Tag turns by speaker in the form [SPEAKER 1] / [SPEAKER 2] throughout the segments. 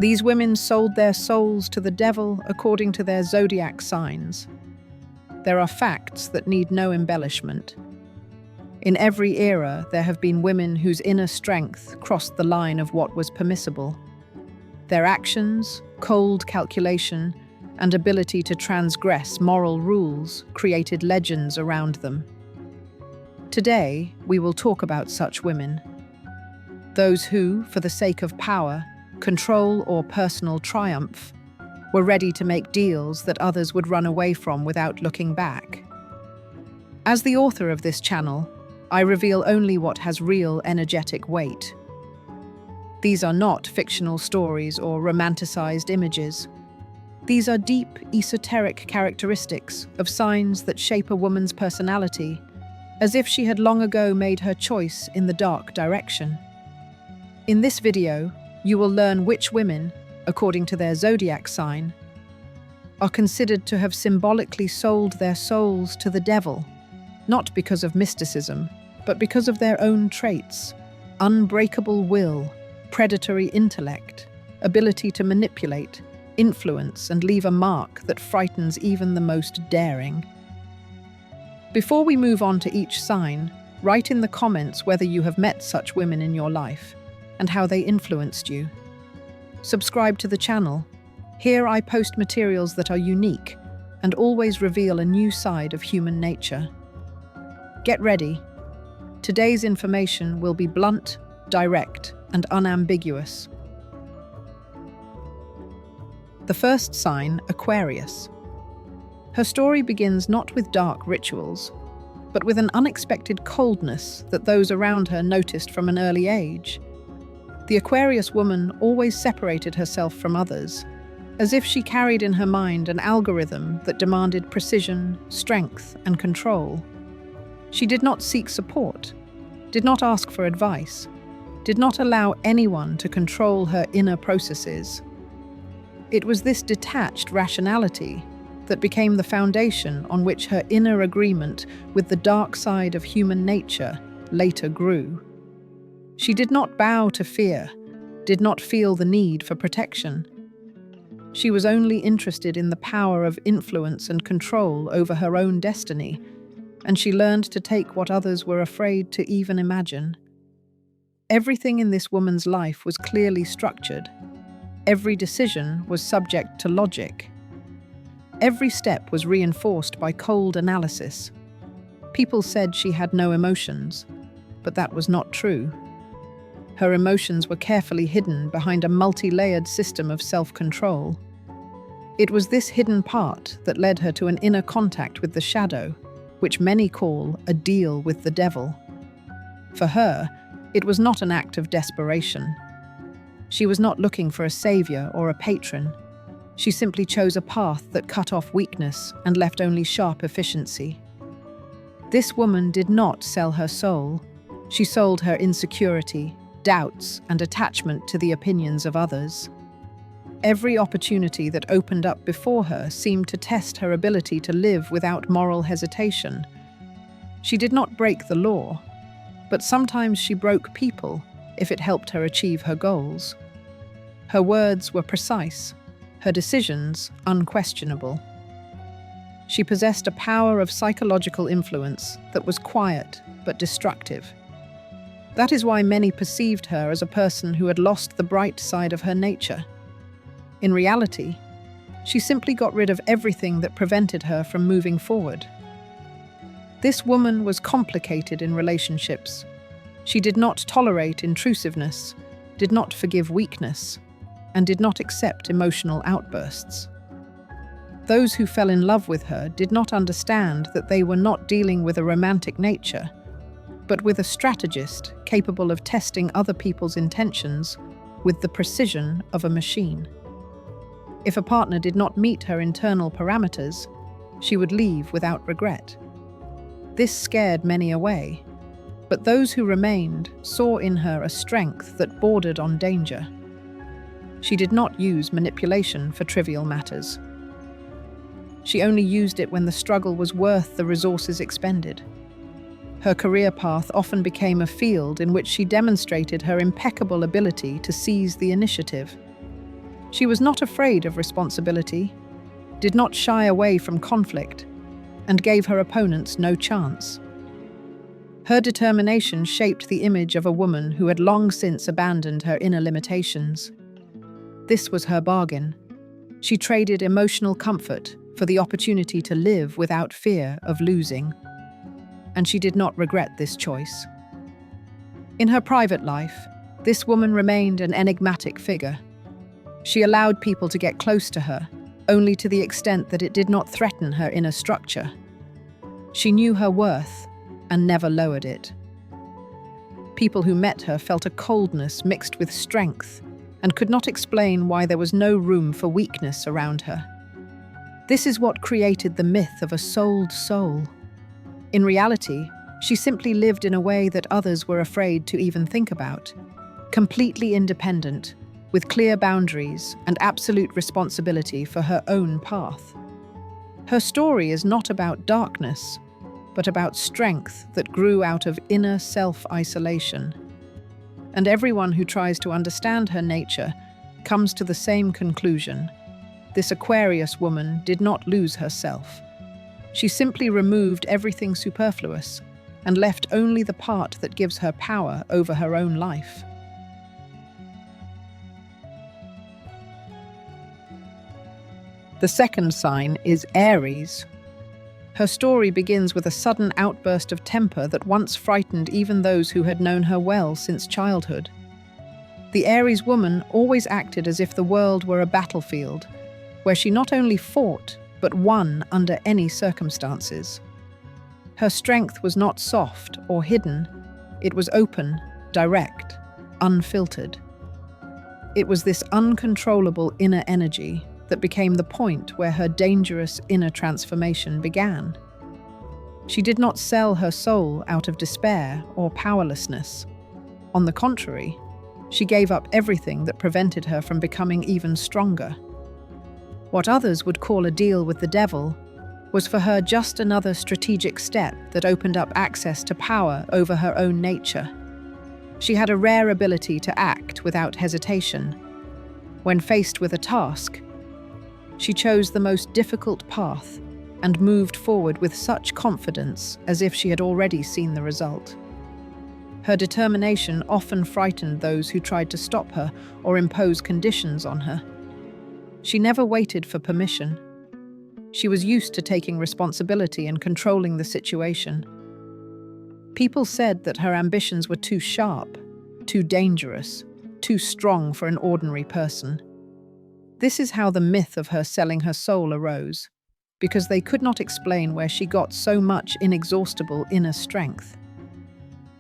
[SPEAKER 1] These women sold their souls to the devil according to their zodiac signs. There are facts that need no embellishment. In every era, there have been women whose inner strength crossed the line of what was permissible. Their actions, cold calculation, and ability to transgress moral rules created legends around them. Today, we will talk about such women. Those who, for the sake of power, control, or personal triumph, were ready to make deals that others would run away from without looking back. As the author of this channel, I reveal only what has real energetic weight. These are not fictional stories or romanticized images. These are deep, esoteric characteristics of signs that shape a woman's personality, as if she had long ago made her choice in the dark direction. In this video, you will learn which women, according to their zodiac sign, are considered to have symbolically sold their souls to the devil, not because of mysticism, but because of their own traits: unbreakable will, predatory intellect, ability to manipulate, influence, and leave a mark that frightens even the most daring. Before we move on to each sign, write in the comments whether you have met such women in your life and how they influenced you. Subscribe to the channel. Here I post materials that are unique and always reveal a new side of human nature. Get ready. Today's information will be blunt, direct, and unambiguous. The first sign, Aquarius. Her story begins not with dark rituals, but with an unexpected coldness that those around her noticed from an early age. The Aquarius woman always separated herself from others, as if she carried in her mind an algorithm that demanded precision, strength, and control. She did not seek support, did not ask for advice, did not allow anyone to control her inner processes. It was this detached rationality that became the foundation on which her inner agreement with the dark side of human nature later grew. She did not bow to fear, did not feel the need for protection. She was only interested in the power of influence and control over her own destiny, and she learned to take what others were afraid to even imagine. Everything in this woman's life was clearly structured. Every decision was subject to logic. Every step was reinforced by cold analysis. People said she had no emotions, but that was not true. Her emotions were carefully hidden behind a multi-layered system of self-control. It was this hidden part that led her to an inner contact with the shadow, which many call a deal with the devil. For her, it was not an act of desperation. She was not looking for a savior or a patron. She simply chose a path that cut off weakness and left only sharp efficiency. This woman did not sell her soul. She sold her insecurity, doubts, and attachment to the opinions of others. Every opportunity that opened up before her seemed to test her ability to live without moral hesitation. She did not break the law, but sometimes she broke people if it helped her achieve her goals. Her words were precise, her decisions unquestionable. She possessed a power of psychological influence that was quiet but destructive. That is why many perceived her as a person who had lost the bright side of her nature. In reality, she simply got rid of everything that prevented her from moving forward. This woman was complicated in relationships. She did not tolerate intrusiveness, did not forgive weakness, and did not accept emotional outbursts. Those who fell in love with her did not understand that they were not dealing with a romantic nature, but with a strategist capable of testing other people's intentions with the precision of a machine. If a partner did not meet her internal parameters, she would leave without regret. This scared many away, but those who remained saw in her a strength that bordered on danger. She did not use manipulation for trivial matters. She only used it when the struggle was worth the resources expended. Her career path often became a field in which she demonstrated her impeccable ability to seize the initiative. She was not afraid of responsibility, did not shy away from conflict, and gave her opponents no chance. Her determination shaped the image of a woman who had long since abandoned her inner limitations. This was her bargain. She traded emotional comfort for the opportunity to live without fear of losing. And she did not regret this choice. In her private life, this woman remained an enigmatic figure. She allowed people to get close to her, only to the extent that it did not threaten her inner structure. She knew her worth and never lowered it. People who met her felt a coldness mixed with strength and could not explain why there was no room for weakness around her. This is what created the myth of a souled soul. In reality, she simply lived in a way that others were afraid to even think about, completely independent, with clear boundaries and absolute responsibility for her own path. Her story is not about darkness, but about strength that grew out of inner self-isolation. And everyone who tries to understand her nature comes to the same conclusion. This Aquarius woman did not lose herself. She simply removed everything superfluous and left only the part that gives her power over her own life. The second sign is Aries. Her story begins with a sudden outburst of temper that once frightened even those who had known her well since childhood. The Aries woman always acted as if the world were a battlefield, where she not only fought, but won under any circumstances. Her strength was not soft or hidden, it was open, direct, unfiltered. It was this uncontrollable inner energy that became the point where her dangerous inner transformation began. She did not sell her soul out of despair or powerlessness. On the contrary, she gave up everything that prevented her from becoming even stronger. What others would call a deal with the devil was for her just another strategic step that opened up access to power over her own nature. She had a rare ability to act without hesitation. When faced with a task, she chose the most difficult path and moved forward with such confidence as if she had already seen the result. Her determination often frightened those who tried to stop her or impose conditions on her. She never waited for permission. She was used to taking responsibility and controlling the situation. People said that her ambitions were too sharp, too dangerous, too strong for an ordinary person. This is how the myth of her selling her soul arose, because they could not explain where she got so much inexhaustible inner strength.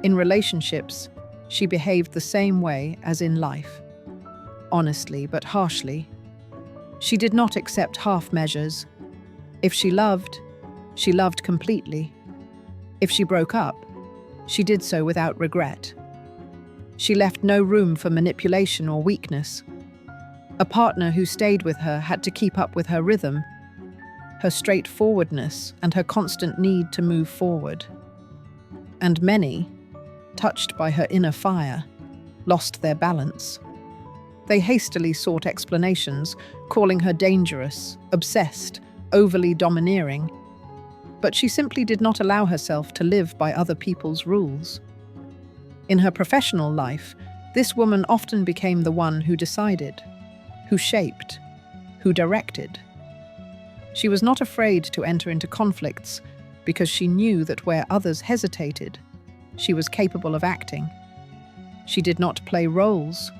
[SPEAKER 1] In relationships, she behaved the same way as in life. Honestly but harshly. She did not accept half measures. If she loved completely. If she broke up, she did so without regret. She left no room for manipulation or weakness. A partner who stayed with her had to keep up with her rhythm, her straightforwardness, and her constant need to move forward. And many, touched by her inner fire, lost their balance. They hastily sought explanations, calling her dangerous, obsessed, overly domineering. But she simply did not allow herself to live by other people's rules. In her professional life, this woman often became the one who decided, who shaped, who directed. She was not afraid to enter into conflicts because she knew that where others hesitated, she was capable of acting. She did not play roles.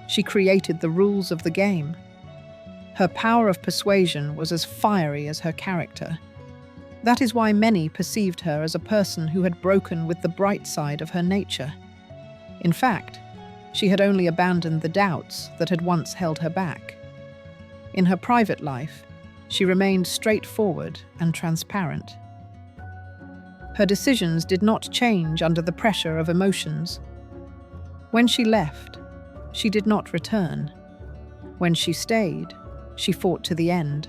[SPEAKER 1] She created the rules of the game. Her power of persuasion was as fiery as her character. That is why many perceived her as a person who had broken with the bright side of her nature. In fact, she had only abandoned the doubts that had once held her back. In her private life, she remained straightforward and transparent. Her decisions did not change under the pressure of emotions. When she left, she did not return. When she stayed, she fought to the end.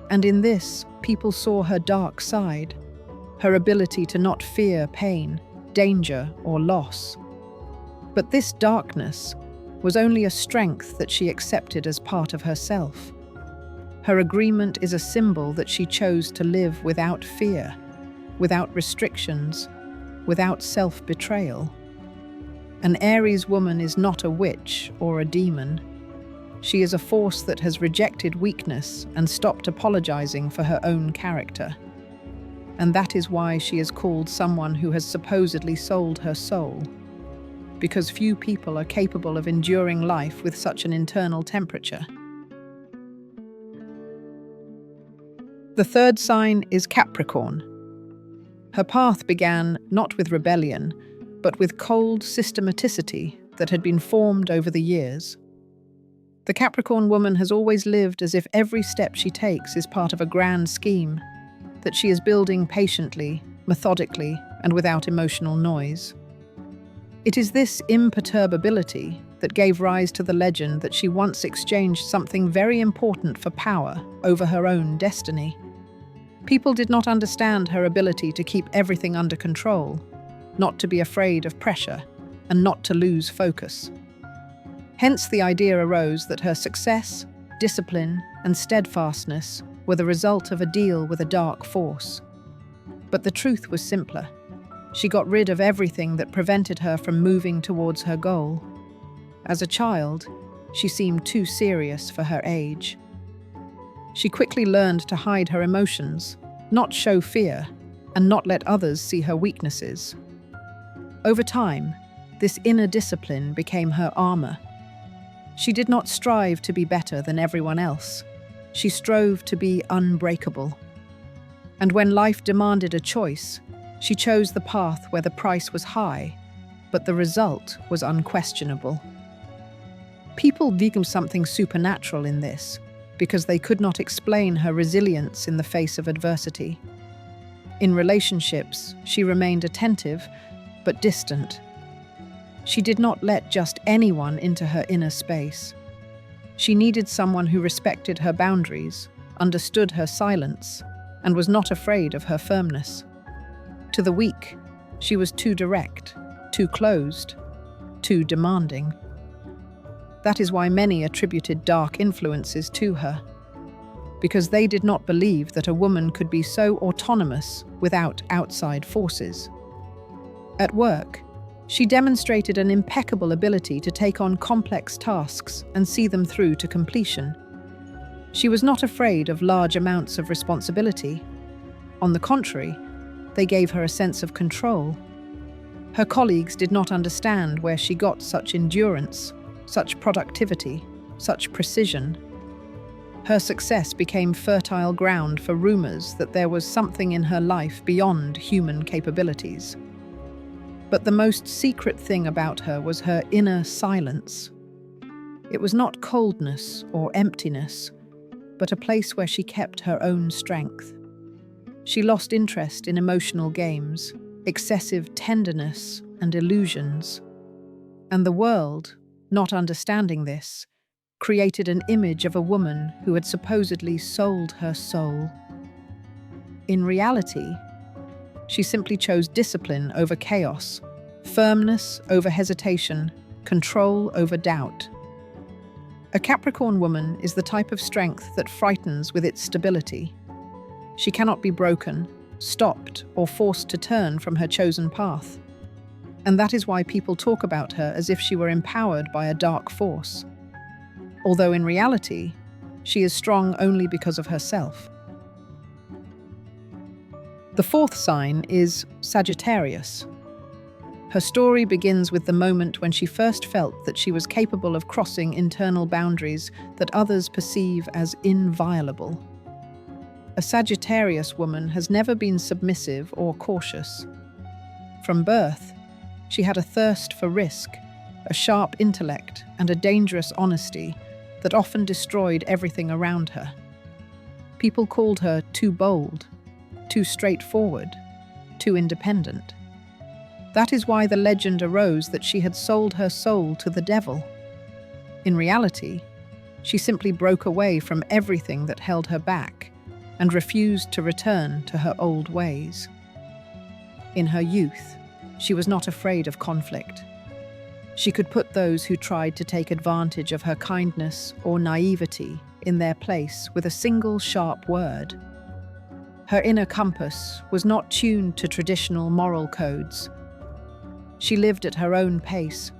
[SPEAKER 1] And in this, people saw her dark side, her ability to not fear pain, danger, or loss. But this darkness, was only a strength that she accepted as part of herself. Her agreement is a symbol that she chose to live without fear, without restrictions, without self-betrayal. An Aries woman is not a witch or a demon. She is a force that has rejected weakness and stopped apologizing for her own character. And that is why she is called someone who has supposedly sold her soul. Because few people are capable of enduring life with such an internal temperature. The third sign is Capricorn. Her path began not with rebellion, but with cold systematicity that had been formed over the years. The Capricorn woman has always lived as if every step she takes is part of a grand scheme, that she is building patiently, methodically, and without emotional noise. It is this imperturbability that gave rise to the legend that she once exchanged something very important for power over her own destiny. People did not understand her ability to keep everything under control, not to be afraid of pressure, and not to lose focus. Hence the idea arose that her success, discipline, and steadfastness were the result of a deal with a dark force. But the truth was simpler. She got rid of everything that prevented her from moving towards her goal. As a child, she seemed too serious for her age. She quickly learned to hide her emotions, not show fear, and not let others see her weaknesses. Over time, this inner discipline became her armor. She did not strive to be better than everyone else. She strove to be unbreakable. And when life demanded a choice, she chose the path where the price was high, but the result was unquestionable. People deemed something supernatural in this, because they could not explain her resilience in the face of adversity. In relationships, she remained attentive, but distant. She did not let just anyone into her inner space. She needed someone who respected her boundaries, understood her silence, and was not afraid of her firmness. To the weak, she was too direct, too closed, too demanding. That is why many attributed dark influences to her, because they did not believe that a woman could be so autonomous without outside forces. At work, she demonstrated an impeccable ability to take on complex tasks and see them through to completion. She was not afraid of large amounts of responsibility. On the contrary, they gave her a sense of control. Her colleagues did not understand where she got such endurance, such productivity, such precision. Her success became fertile ground for rumors that there was something in her life beyond human capabilities. But the most secret thing about her was her inner silence. It was not coldness or emptiness, but a place where she kept her own strength. She lost interest in emotional games, excessive tenderness, and illusions. And the world, not understanding this, created an image of a woman who had supposedly sold her soul. In reality, she simply chose discipline over chaos, firmness over hesitation, control over doubt. A Capricorn woman is the type of strength that frightens with its stability. She cannot be broken, stopped, or forced to turn from her chosen path. And that is why people talk about her as if she were empowered by a dark force. Although in reality, she is strong only because of herself. The fourth sign is Sagittarius. Her story begins with the moment when she first felt that she was capable of crossing internal boundaries that others perceive as inviolable. A Sagittarius woman has never been submissive or cautious. From birth, she had a thirst for risk, a sharp intellect, and a dangerous honesty that often destroyed everything around her. People called her too bold, too straightforward, too independent. That is why the legend arose that she had sold her soul to the devil. In reality, she simply broke away from everything that held her back and refused to return to her old ways. In her youth, she was not afraid of conflict. She could put those who tried to take advantage of her kindness or naivety in their place with a single sharp word. Her inner compass was not tuned to traditional moral codes. She lived at her own pace,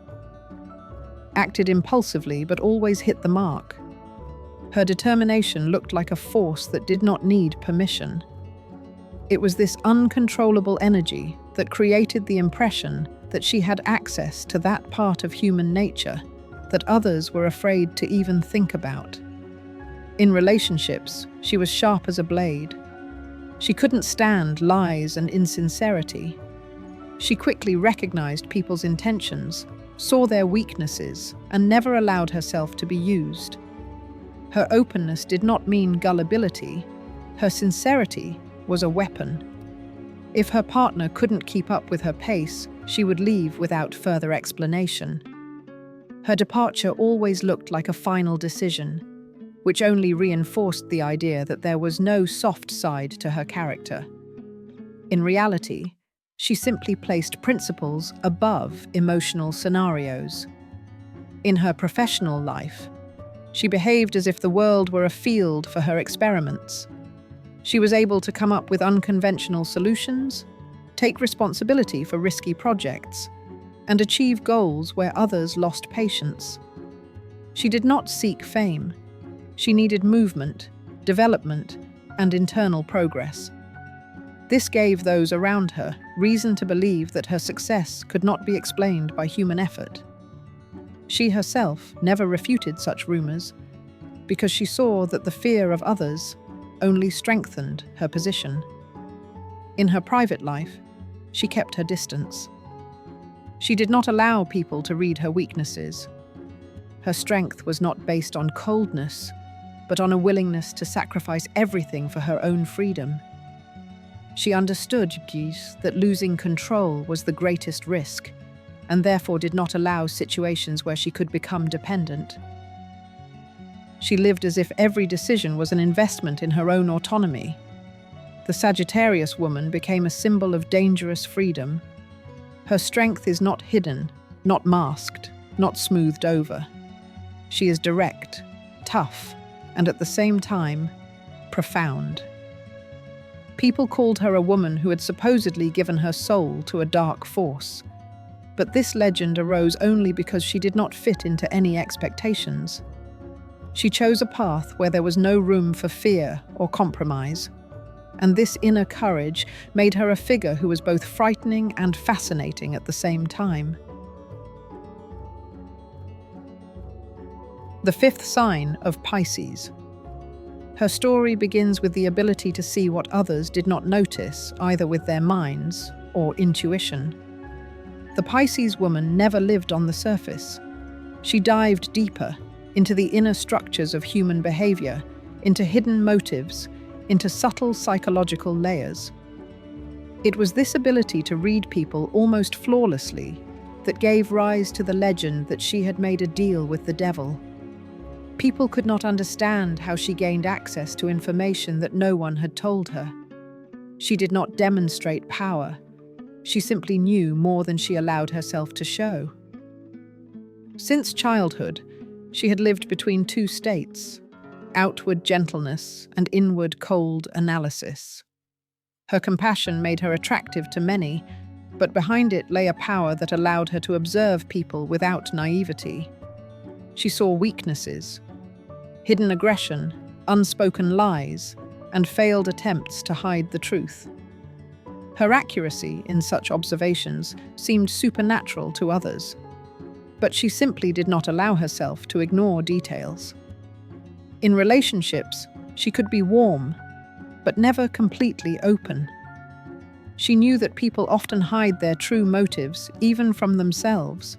[SPEAKER 1] acted impulsively but always hit the mark. Her determination looked like a force that did not need permission. It was this uncontrollable energy that created the impression that she had access to that part of human nature that others were afraid to even think about. In relationships, she was sharp as a blade. She couldn't stand lies and insincerity. She quickly recognized people's intentions, saw their weaknesses, and never allowed herself to be used. Her openness did not mean gullibility. Her sincerity was a weapon. If her partner couldn't keep up with her pace, she would leave without further explanation. Her departure always looked like a final decision, which only reinforced the idea that there was no soft side to her character. In reality, she simply placed principles above emotional scenarios. In her professional life, she behaved as if the world were a field for her experiments. She was able to come up with unconventional solutions, take responsibility for risky projects, and achieve goals where others lost patience. She did not seek fame. She needed movement, development, and internal progress. This gave those around her reason to believe that her success could not be explained by human effort. She herself never refuted such rumors because she saw that the fear of others only strengthened her position. In her private life, she kept her distance. She did not allow people to read her weaknesses. Her strength was not based on coldness, but on a willingness to sacrifice everything for her own freedom. She understood that losing control was the greatest risk, and therefore did not allow situations where she could become dependent. She lived as if every decision was an investment in her own autonomy. The Sagittarius woman became a symbol of dangerous freedom. Her strength is not hidden, not masked, not smoothed over. She is direct, tough, and at the same time, profound. People called her a woman who had supposedly given her soul to a dark force. But this legend arose only because she did not fit into any expectations. She chose a path where there was no room for fear or compromise. And this inner courage made her a figure who was both frightening and fascinating at the same time. The fifth sign of Pisces. Her story begins with the ability to see what others did not notice, either with their minds or intuition. The Pisces woman never lived on the surface. She dived deeper into the inner structures of human behavior, into hidden motives, into subtle psychological layers. It was this ability to read people almost flawlessly that gave rise to the legend that she had made a deal with the devil. People could not understand how she gained access to information that no one had told her. She did not demonstrate power. She simply knew more than she allowed herself to show. Since childhood, she had lived between two states, outward gentleness and inward cold analysis. Her compassion made her attractive to many, but behind it lay a power that allowed her to observe people without naivety. She saw weaknesses, hidden aggression, unspoken lies, and failed attempts to hide the truth. Her accuracy in such observations seemed supernatural to others, but she simply did not allow herself to ignore details. In relationships, she could be warm, but never completely open. She knew that people often hide their true motives, even from themselves.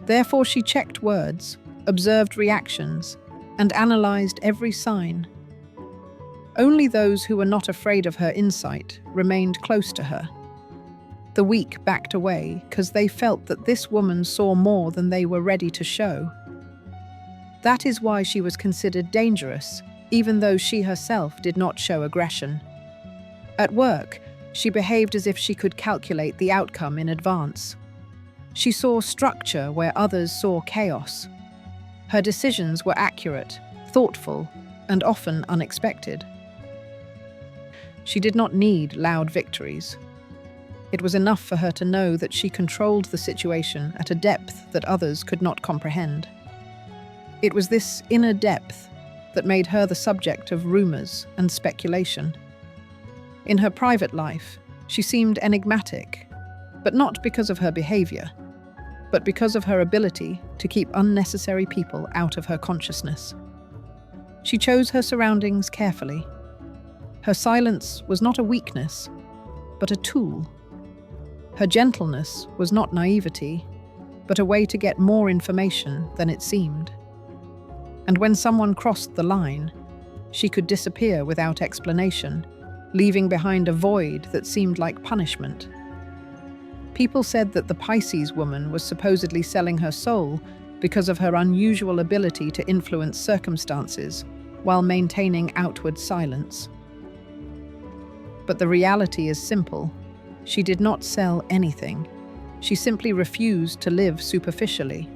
[SPEAKER 1] Therefore, she checked words, observed reactions, and analyzed every sign. Only those who were not afraid of her insight remained close to her. The weak backed away because they felt that this woman saw more than they were ready to show. That is why she was considered dangerous, even though she herself did not show aggression. At work, she behaved as if she could calculate the outcome in advance. She saw structure where others saw chaos. Her decisions were accurate, thoughtful, and often unexpected. She did not need loud victories. It was enough for her to know that she controlled the situation at a depth that others could not comprehend. It was this inner depth that made her the subject of rumors and speculation. In her private life, she seemed enigmatic, but not because of her behavior, but because of her ability to keep unnecessary people out of her consciousness. She chose her surroundings carefully. Her silence was not a weakness, but a tool. Her gentleness was not naivety, but a way to get more information than it seemed. And when someone crossed the line, she could disappear without explanation, leaving behind a void that seemed like punishment. People said that the Pisces woman was supposedly selling her soul because of her unusual ability to influence circumstances while maintaining outward silence. But the reality is simple. She did not sell anything. She simply refused to live superficially.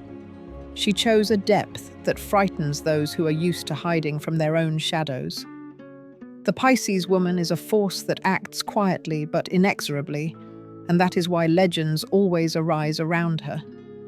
[SPEAKER 1] She chose a depth that frightens those who are used to hiding from their own shadows. The Pisces woman is a force that acts quietly but inexorably, and that is why legends always arise around her.